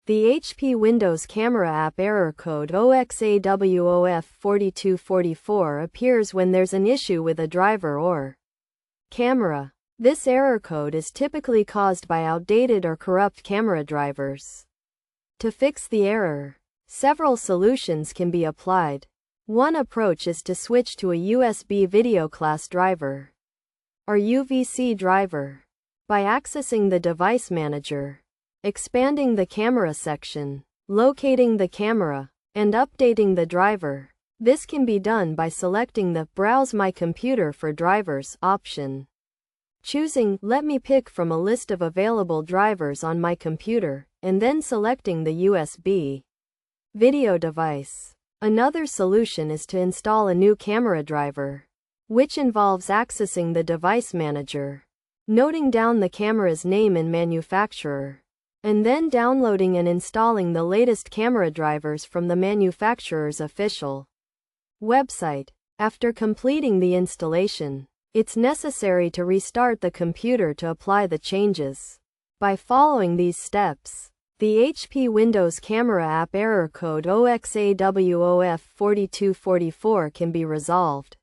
The HP Windows Camera app error code 0xa00f4244 appears when there's an issue with a driver or camera. This error code is typically caused by outdated or corrupt camera drivers. To fix the error, several solutions can be applied. One approach is to switch to a USB video class driver or UVC driver by accessing the device manager, expanding the camera section, locating the camera, and updating the driver. This can be done by selecting the Browse My Computer for Drivers option, choosing Let me pick from a list of available drivers on my computer, and then selecting the USB video device. Another solution is to install a new camera driver, which involves accessing the device manager, noting down the camera's name and manufacturer, and then downloading and installing the latest camera drivers from the manufacturer's official website. After completing the installation, it's necessary to restart the computer to apply the changes. By following these steps, the HP Windows Camera app error code 0xa00f4244 can be resolved.